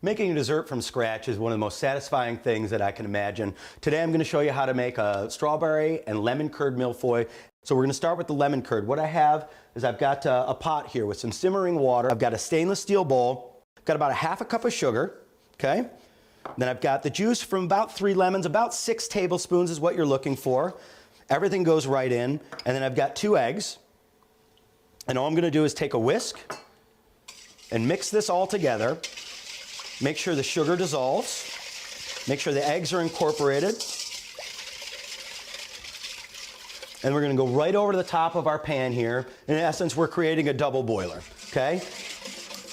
Making a dessert from scratch is one of the most satisfying things that I can imagine. Today I'm going to show you how to make a strawberry and lemon curd mille-feuille. So we're going to start with the lemon curd. What I have is I've got a pot here with some simmering water. I've got a stainless steel bowl. I've got about a half a cup of sugar, okay? Then I've got the juice from about 3 lemons, about 6 tablespoons is what you're looking for. Everything goes right in. And then I've got 2 eggs. And all I'm going to do is take a whisk and mix this all together. Make sure the sugar dissolves. Make sure the eggs are incorporated. And we're going to go right over to the top of our pan here. In essence, we're creating a double boiler, okay?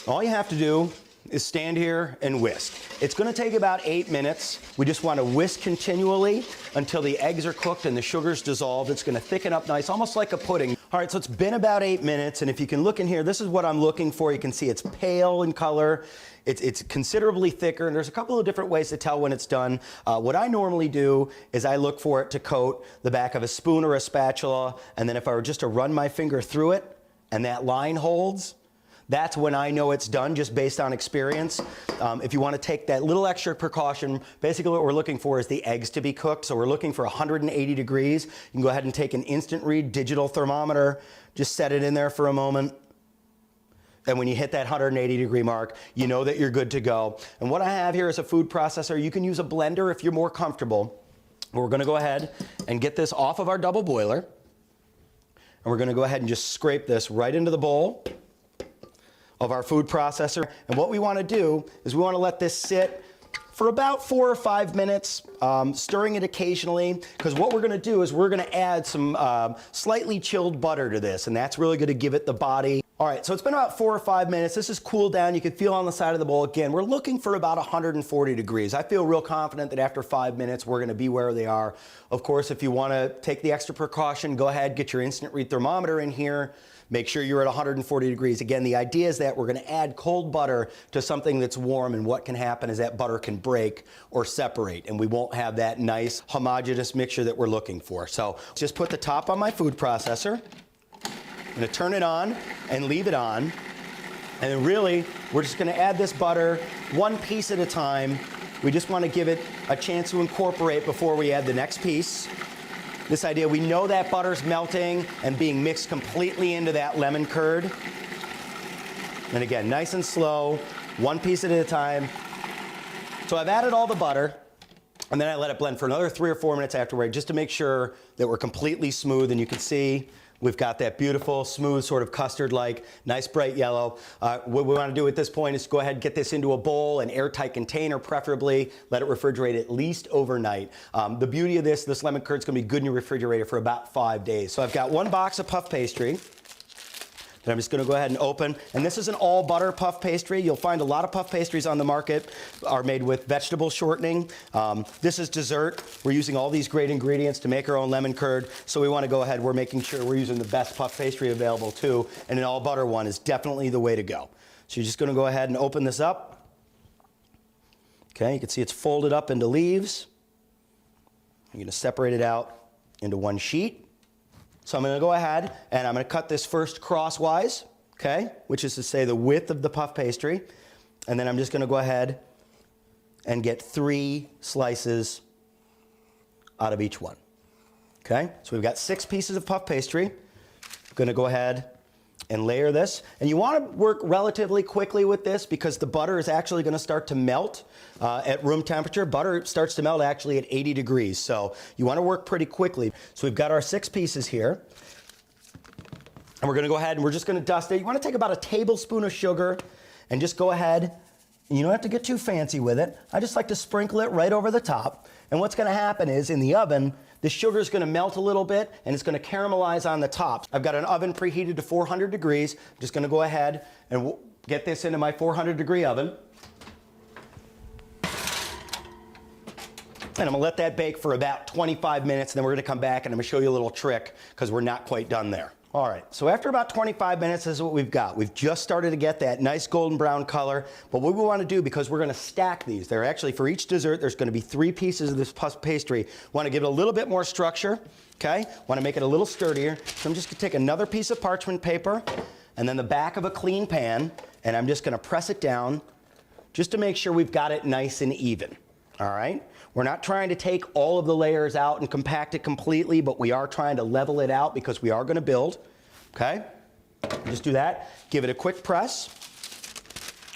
All you have to do is stand here and whisk. It's going to take about 8 minutes. We just want to whisk continually until the eggs are cooked and the sugar's dissolved. It's going to thicken up nice, almost like a pudding. All right, so it's been about 8 minutes, and if you can look in here, this is what I'm looking for. You can see it's pale in color. It's considerably thicker, and there's a couple of different ways to tell when it's done. What I normally do is I look for it to coat the back of a spoon or a spatula, and then if I were just to run my finger through it and that line holds, that's when I know it's done, just based on experience. If you want to take that little extra precaution, basically what we're looking for is the eggs to be cooked. So we're looking for 180 degrees. You can go ahead and take an instant read digital thermometer, just set it in there for a moment. And when you hit that 180 degree mark, you know that you're good to go. And what I have here is a food processor. You can use a blender if you're more comfortable. We're going to go ahead and get this off of our double boiler. And we're going to go ahead and just scrape this right into the bowl of our food processor. And what we want to do is we want to let this sit for about 4 or 5 minutes, stirring it occasionally, because what we're going to do is we're going to add some slightly chilled butter to this, and that's really going to give it the body. All right, so it's been about 4 or 5 minutes. This is cooled down. You can feel on the side of the bowl. Again, we're looking for about 140 degrees. I feel real confident that after 5 minutes, we're going to be where they are. Of course, if you want to take the extra precaution, go ahead, get your instant read thermometer in here. Make sure you're at 140 degrees. Again, the idea is that we're going to add cold butter to something that's warm, and what can happen is that butter can break or separate, and we won't have that nice homogeneous mixture that we're looking for. So just put the top on my food processor. I'm going to turn it on and leave it on. And then really, we're just going to add this butter 1 piece at a time. We just want to give it a chance to incorporate before we add the next piece. This idea, we know that butter's melting and being mixed completely into that lemon curd. And again, nice and slow, 1 piece at a time. So I've added all the butter, and then I let it blend for another 3 or 4 minutes afterward, just to make sure that we're completely smooth. And you can see we've got that beautiful, smooth, sort of custard-like, nice bright yellow. What we want to do at this point is go ahead and get this into a bowl, an airtight container preferably. Let it refrigerate at least overnight. The beauty of this lemon curd is going to be good in your refrigerator for about 5 days. So I've got 1 box of puff pastry that I'm just going to go ahead and open. And this is an all butter puff pastry. You'll find a lot of puff pastries on the market are made with vegetable shortening. This is dessert. We're using all these great ingredients to make our own lemon curd. So we want to go ahead, we're making sure we're using the best puff pastry available too. And an all butter one is definitely the way to go. So you're just going to go ahead and open this up. Okay, you can see it's folded up into leaves. You're going to separate it out into 1 sheet. So I'm going to go ahead and I'm going to cut this first crosswise, okay, which is to say the width of the puff pastry. And then I'm just going to go ahead and get 3 slices out of each one. Okay, so we've got 6 pieces of puff pastry. I'm going to go ahead and layer this. And you want to work relatively quickly with this because the butter is actually going to start to melt at room temperature. Butter starts to melt actually at 80 degrees. So you want to work pretty quickly. So we've got our 6 pieces here. And we're going to go ahead and we're just going to dust it. You want to take about a tablespoon of sugar and just go ahead. And you don't have to get too fancy with it. I just like to sprinkle it right over the top. And what's going to happen is in the oven, the sugar is going to melt a little bit and it's going to caramelize on the top. I've got an oven preheated to 400 degrees. I'm just going to go ahead and get this into my 400 degree oven. And I'm going to let that bake for about 25 minutes, and then we're going to come back and I'm going to show you a little trick because we're not quite done there. All right, so after about 25 minutes, this is what we've got. We've just started to get that nice golden brown color, but what we want to do, because we're going to stack these, they're actually, for each dessert, there's going to be 3 pieces of this puff pastry. Want to give it a little bit more structure, okay? Want to make it a little sturdier. So I'm just going to take another piece of parchment paper and then the back of a clean pan, and I'm just going to press it down just to make sure we've got it nice and even, all right? We're not trying to take all of the layers out and compact it completely, but we are trying to level it out because we are gonna build, okay? Just do that, give it a quick press,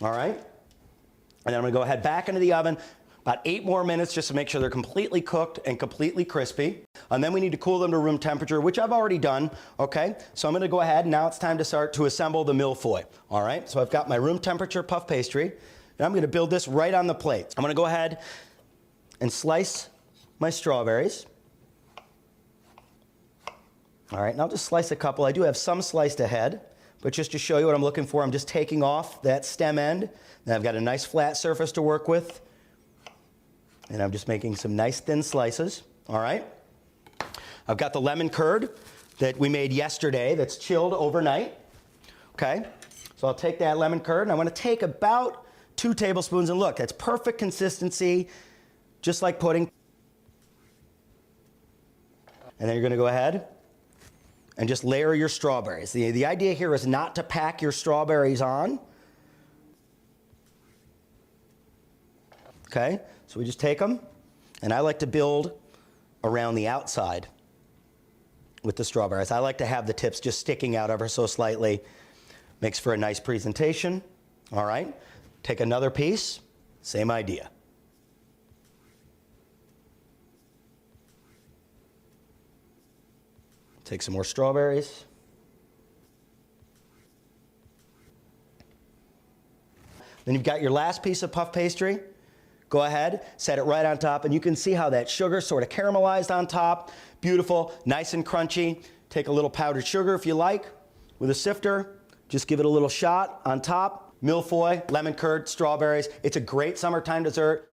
all right? And then I'm gonna go ahead back into the oven, about 8 more minutes just to make sure they're completely cooked and completely crispy. And then we need to cool them to room temperature, which I've already done, okay? So I'm gonna go ahead, now it's time to start to assemble the Mille-Feuille, all right? So I've got my room temperature puff pastry, and I'm gonna build this right on the plate. I'm gonna go ahead and slice my strawberries. All right, and I'll just slice a couple. I do have some sliced ahead, but just to show you what I'm looking for, I'm just taking off that stem end. Then I've got a nice flat surface to work with. And I'm just making some nice thin slices, all right? I've got the lemon curd that we made yesterday that's chilled overnight, okay? So I'll take that lemon curd and I want to take about 2 tablespoons, and look, that's perfect consistency, just like pudding. And then you're going to go ahead and just layer your strawberries. The idea here is not to pack your strawberries on. Okay, so we just take them, and I like to build around the outside with the strawberries. I like to have the tips just sticking out ever so slightly. Makes for a nice presentation. All right, take another piece, same idea. Take some more strawberries. Then you've got your last piece of puff pastry. Go ahead, set it right on top, and you can see how that sugar sort of caramelized on top. Beautiful, nice and crunchy. Take a little powdered sugar if you like with a sifter. Just give it a little shot on top. Mille-Feuille, lemon curd, strawberries. It's a great summertime dessert.